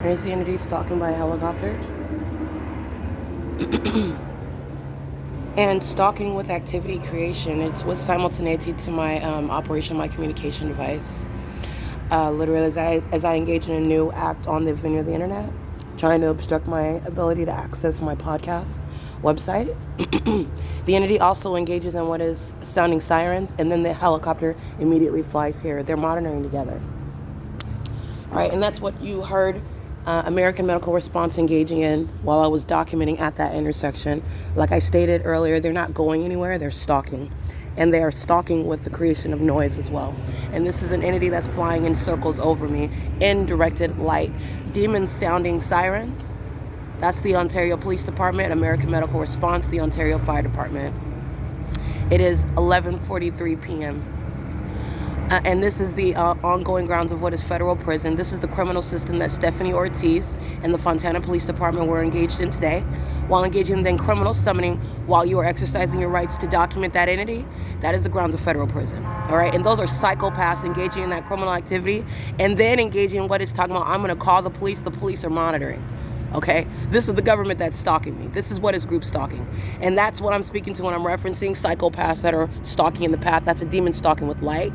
Here's the entity stalking by helicopter. And stalking with activity creation. It's with simultaneity to my operation, my communication device. Literally, as I engage in a new act on the venue of the internet, trying to obstruct my ability to access my podcast website. The entity also engages in what is sounding sirens, and then the helicopter immediately flies here. They're monitoring together. All right, and that's what you heard American Medical Response engaging in while I was documenting at that intersection. Like I stated earlier, they're not going anywhere, they're stalking. And they are stalking with the creation of noise as well. And this is an entity that's flying in circles over me in directed light. Demons sounding sirens. That's the Ontario Police Department, American Medical Response, the Ontario Fire Department. It is 11:43 p.m. And this is the ongoing grounds of what is federal prison. This is the criminal system that Stephanie Ortiz and the Fontana Police Department were engaged in today. While engaging in criminal summoning, while you are exercising your rights to document that entity, that is the grounds of federal prison. All right, and those are psychopaths engaging in that criminal activity, and then engaging in what it's talking about. I'm going to call the police are monitoring. Okay, this is the government that's stalking me. This is what is group stalking, and that's what I'm speaking to when I'm referencing psychopaths that are stalking in the path. That's a demon stalking with light.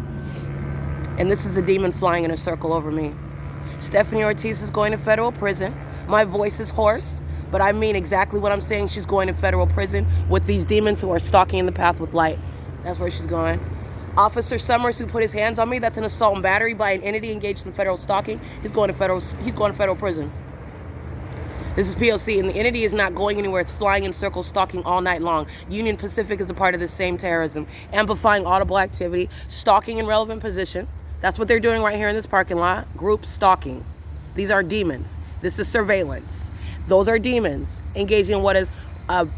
And this is a demon flying in a circle over me. Stephanie Ortiz is going to federal prison. My voice is hoarse, but I mean exactly what I'm saying. She's going to federal prison with these demons who are stalking in the path with light. That's where she's going. Officer Summers, who put his hands on me, that's an assault and battery by an entity engaged in federal stalking. He's going to federal prison. This is P.O.C. and the entity is not going anywhere. It's flying in circles, stalking all night long. Union Pacific is a part of the same terrorism. Amplifying audible activity, stalking in relevant position. That's what they're doing right here in this parking lot. Group stalking. These are demons. This is surveillance. Those are demons engaging in what is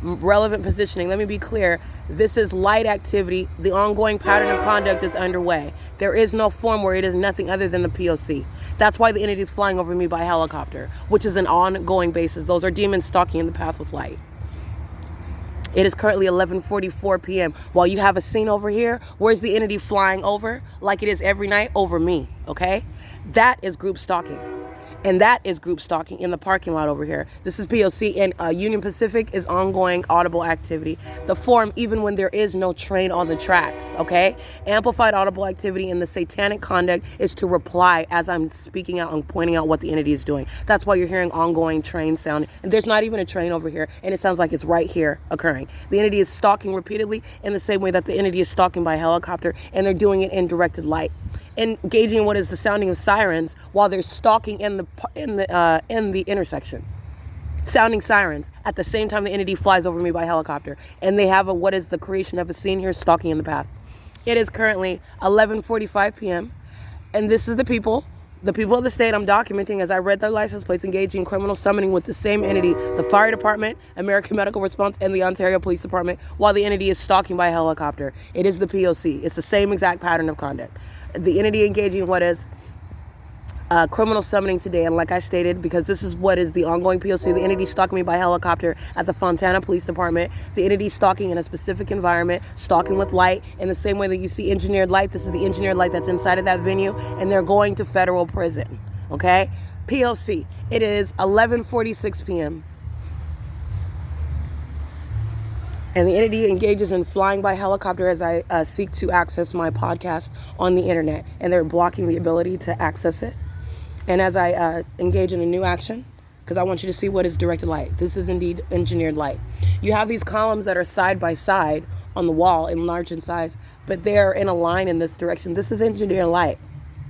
relevant positioning. Let me be clear. This is light activity. The ongoing pattern of conduct is underway. There is no form where it is nothing other than the P.O.C. That's why the entity is flying over me by helicopter, which is an ongoing basis. Those are demons stalking in the path with light. It is currently 11:44 p.m. While you have a scene over here, where's the entity flying over, like it is every night, over me, okay? That is group stalking. And that is group stalking in the parking lot over here. This is P.O.C. and Union Pacific is ongoing audible activity. The form, even when there is no train on the tracks, okay? Amplified audible activity in the satanic conduct is to reply as I'm speaking out and pointing out what the entity is doing. That's why you're hearing ongoing train sound. And there's not even a train over here, and it sounds like it's right here occurring. The entity is stalking repeatedly in the same way that the entity is stalking by helicopter, and they're doing it in directed light. Engaging in what is the sounding of sirens while they're stalking in the intersection, sounding sirens at the same time the entity flies over me by helicopter, and they have what is the creation of a scene here, stalking in the path. It is currently 11:45 p.m. and this is the people of the state I'm documenting as I read their license plates engaging in criminal summoning with the same entity, the Fire Department, American Medical Response, and the Ontario Police Department, while the entity is stalking by helicopter. It is the P.O.C. It's the same exact pattern of conduct. The entity engaging in what is criminal summoning today, and like I stated, because this is what is the ongoing P.O.C. The entity stalking me by helicopter at the Fontana Police Department. The entity stalking in a specific environment, stalking with light in the same way that you see engineered light. This is the engineered light that's inside of that venue, and they're going to federal prison. Okay, P.O.C. It is 11:46 p.m. and the entity engages in flying by helicopter as I seek to access my podcast on the internet, and they're blocking the ability to access it. And as I engage in a new action, because I want you to see what is directed light. This is indeed engineered light. You have these columns that are side by side on the wall, enlarged in size, but they're in a line in this direction. This is engineered light.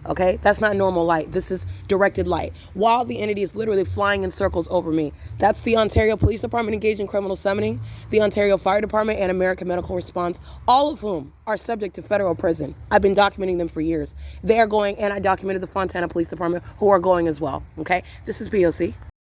Okay, that's not normal light. This is directed light. While the entity is literally flying in circles over me. That's the Ontario Police Department engaged in criminal summoning, the Ontario Fire Department, and American Medical Response, all of whom are subject to federal prison. I've been documenting them for years. They are going, and I documented the Fontana Police Department, who are going as well. Okay, this is P.O.C.